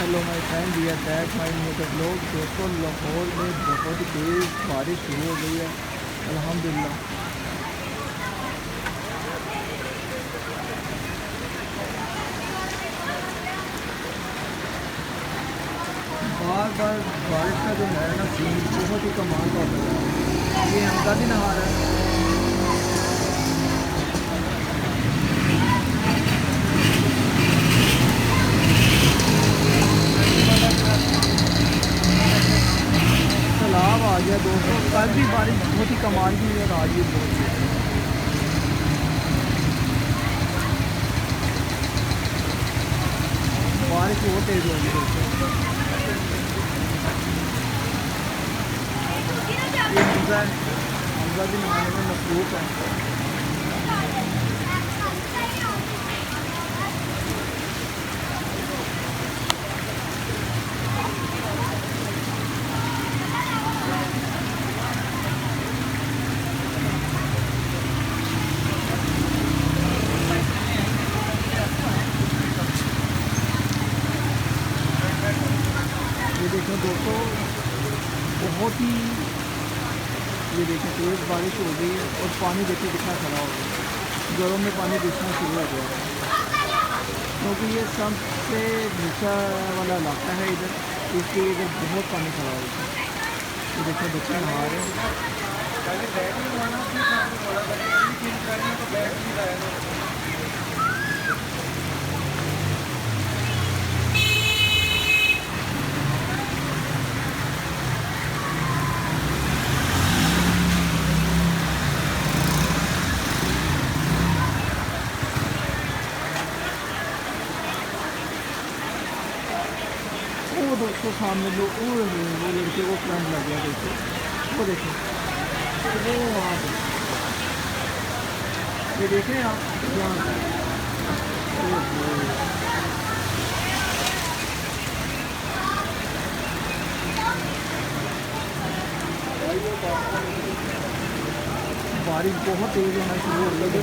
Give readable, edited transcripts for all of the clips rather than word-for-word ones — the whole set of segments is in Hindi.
Hello my friend, we are back my new blog. दोस्तों, लाहौर में बहुत तेज़ बारिश शुरू हो गई है अल्हम्दुलिल्लाह। बार बार बारिश का जो है ना सीन बहुत ही कमाल का होता है। ये हमजा भी नहा रहा है। सैलाब आ गया दोस्तों। कल भी बारिश बहुत ही कमाल की है और आज भी बहुत ही बारिश बहुत तेज़ होगी दोस्तों। ये हमजा भी नहाने में मसरूफ़ है। ये देखें दोस्तों, बहुत ही ये देखें तेज़ बारिश हो गई है और पानी देखिए कितना खड़ा हो गया। घरों में पानी घुसना शुरू हो गया है क्योंकि ये सबसे नीचा वाला इलाका है इधर, इसलिए इधर बहुत पानी खड़ा हो गया। ये देखें बच्चे नहा रहे हैं। वो दोस्तों सामने लोग उड़ रहे हैं, वो लड़के को करंट लग गया। देखो वो देखें, वो वहाँ पे ये देखें आप यहाँ बारिश बहुत तेज होना शुरू हो गई।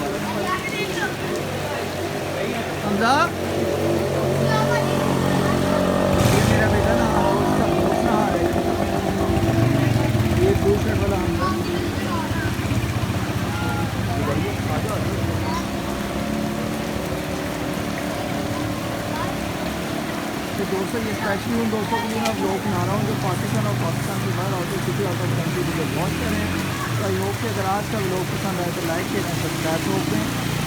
हमजा मेरा बेटा ना उसका दोस्त नहा रहे ये दूसरे वाला हमजा। तो दोस्तों, ये स्पेशली उन दोस्तों के लिए मैं ब्लॉग बना रहा हूँ जो पाकिस्तान और पाकिस्तान के बाहर out of city out of country को वॉच करें। तो आई होप कि अगर आज का ब्लॉग पसंद आए तो लाइक करें, सब्सक्राइब हो गए।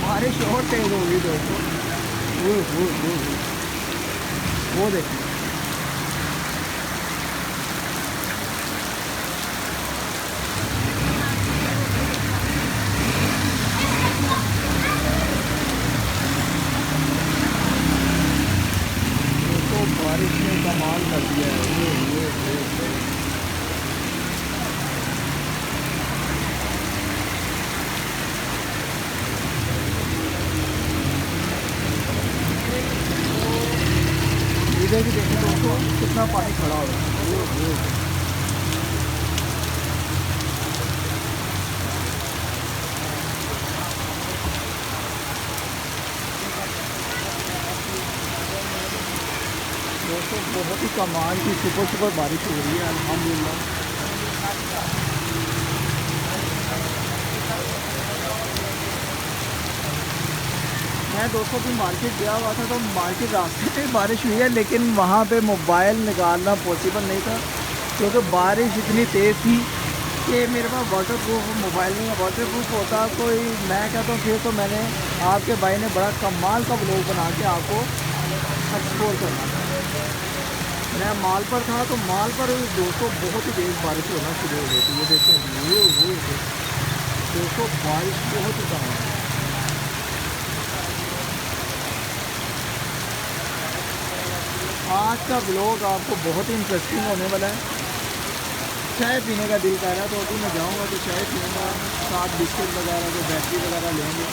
बारिश और तेज़ होगी दोस्तों। वो देखें, बारिश ने कमाल कर दिया है। इधर भी देखें दोस्तों कितना पानी खड़ा हो रहा है। दोस्तों, बहुत ही कमाल की सुपर बारिश हो रही है अल्हम्दुलिल्लाह। मैं दोस्तों भी मार्केट गया हुआ था, तो मार्केट रास्ते में बारिश हुई है, लेकिन वहाँ पे मोबाइल निकालना पॉसिबल नहीं था क्योंकि बारिश इतनी तेज़ थी कि मेरे पास वाटर प्रूफ मोबाइल नहीं है। वाटर प्रूफ होता कोई मैं कहता हूँ फिर तो मैंने आपके भाई ने बड़ा कमाल का ब्लॉग बना के आपको एक्सप्लोर करना था। मैं माल पर था, तो माल पर दोस्तों बहुत ही तेज़ बारिश होना शुरू हो गई थी। ये देखें दोस्तों, बारिश बहुत ही कम है। आज का ब्लॉग आपको बहुत ही इंटरेस्टिंग होने वाला है। चाय पीने का दिल कर रहा है तो अभी मैं जाऊंगा तो चाय पीऊँगा, साथ बिस्किट वगैरह जो बैटरी वगैरह लेंगे।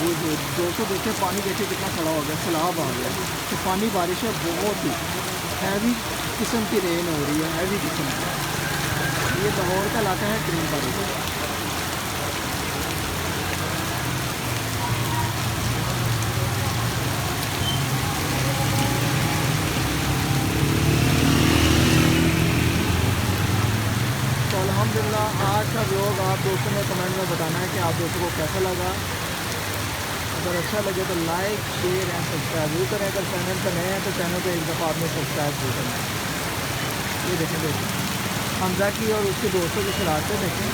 वो दोस्तों देखिए पानी देखिए कितना खड़ा हो गया, सैलाब आ गया। तो पानी बारिश है, बहुत ही हैवी किस्म की रेन हो रही है, हैवी किस्म की। ये लाहौर का इलाका है क्रीम बारिश। दोस्तों ने कमेंट में बताना है कि आप दोस्तों को कैसा लगा। अगर अच्छा लगे तो लाइक शेयर एंड सब्सक्राइब जरूर करें। अगर चैनल पर नए हैं तो चैनल को एक दफ़ा आपने सब्सक्राइब जरूर करना है। ये देखें हमजा की और उसके दोस्तों की शरारतें देखें।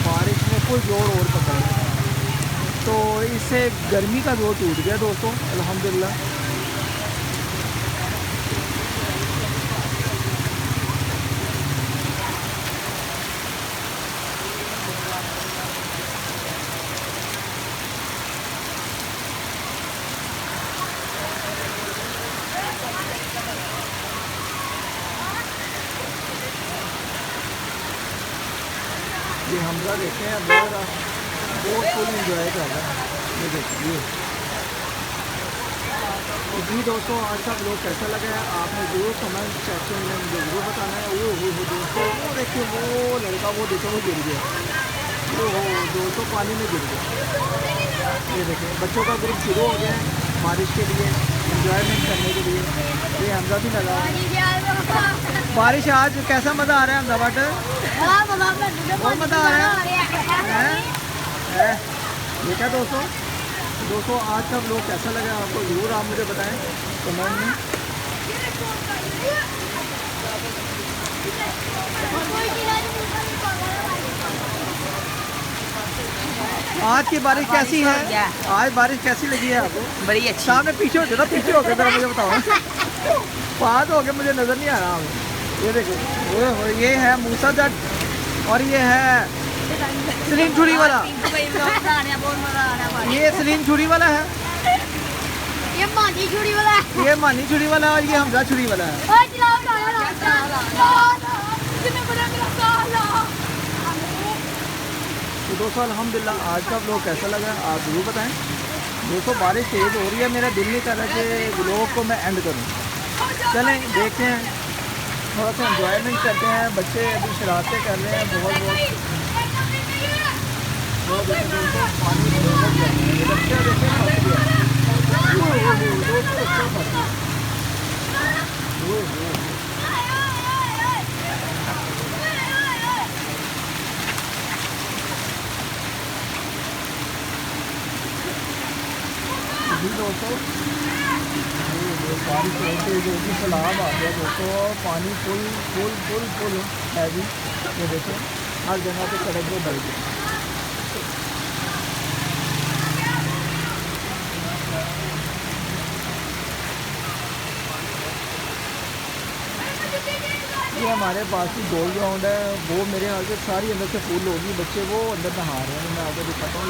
बारिश में फुल जोर और पकड़ तो इससे गर्मी का जोर टूट गया दोस्तों अल्हम्दुलिल्लाह। ये हमजा देखें बहुत फुल इंजॉय कर रहा है। ये देखिए तो जी दोस्तों आज का ब्लॉग कैसा लगा है आपने ज़रूर कमेंट सेक्शन में मुझे ज़रूर बताना है। वो दोस्तों वो देखिए वो लड़का वो देखो वो गिर गया। वो दोस्तों पानी में गिर गया। ये देखें बच्चों का ग्रुप शुरू हो गया है बारिश के लिए इंजॉयमेंट करने के लिए। ये हमजा भी लगा बारिश आज कैसा मज़ा आ रहा है हमजा बट बहुत मज़ा आ रहा है। ठीक है दोस्तों आज का व्लॉग कैसा लगा आपको ज़रूर आप मुझे बताएं कमेंट में। आज की बारिश कैसी है? आज बारिश कैसी लगी है आपको? बड़ी अच्छी। सामने पीछे हो जाओ पीछे हो गए मुझे बताओ। पास हो गए मुझे नज़र नहीं आ रहा। ये देखो ये है मूसा जट और ये है सलीम छुरी वाला। ये सलीम छुरी वाला है, ये मानी छुरी वाला है, ये मानी छुरी वाला और ये हमजा छुरी वाला है। तो दोस्तों अल्हम्दुलिल्लाह आज का व्लॉग कैसा लगा आप ज़रूर बताएं। दोस्तों बारिश तेज़ हो रही है मेरा दिल नहीं कर रहा कि व्लॉग को मैं एंड करूं। चलें देखते हैं थोड़ा सा एंजॉयमेंट करते हैं। बच्चे अभी शरारतें कर रहे हैं बहुत पानी बच्चे देखें फंस गया। दोस्तों बारिश होती है जो कि सैलाब आ गया दोस्तों पानी फुल है भी। ये देखो हर जगह पे सड़क पे भर गई। ये हमारे पास ही गोल ग्राउंड है वो मेरे ख्याल से सारी अंदर से फुल होगी। बच्चे वो अंदर नहा रहे हैं मैं आपको दिखाता हूँ।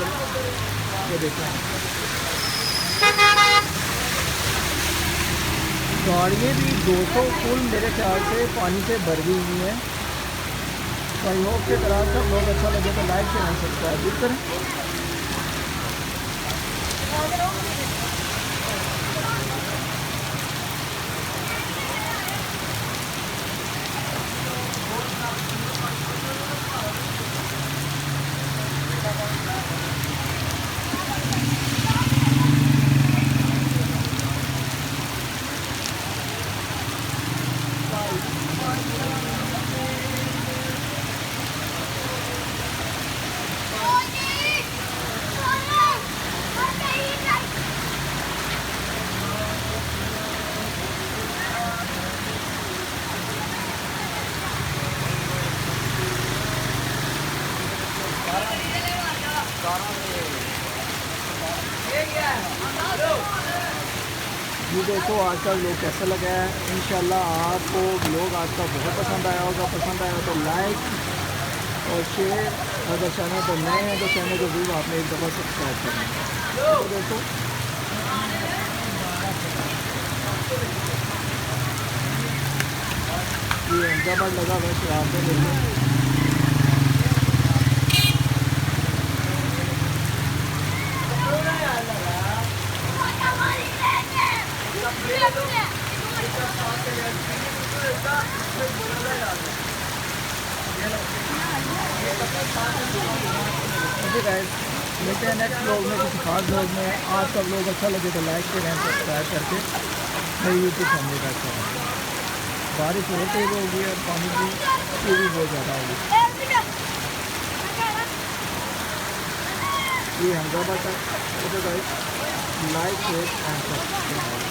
ये देखें गाड़ियाँ भी 200 फुल मेरे ख्याल से पानी से भर गई हुई हैं। तो आई होप के तरह सब लोग अच्छा लगे तो लाइक शेयर एंड सब्सक्राइब जरूर करें। ये देखो आज का व्लॉग कैसा लगा है। इंशाल्लाह आपको व्लॉग आज का बहुत पसंद आया होगा। पसंद आया तो लाइक और शेयर, अगर चैनल पर नए हैं तो चैनल को जरूर आपने एक दफ़ा सब्सक्राइब करना है। तो दोस्तों ये हैदराबाद लगा हुआ शराब में देखो। मिलते हैं नेक्स्ट व्लॉग में किसी खास व्लॉग में। आज का व्लॉग अच्छा लगे तो लाइक करें सब्सक्राइब करके मेरी यूट्यूब फैमिली का अच्छा बारिश और तेज हो गई है, पानी की स्पीड भी बहुत ज़्यादा होगी। ये अहमदाबाद का तो guys like share and subscribe.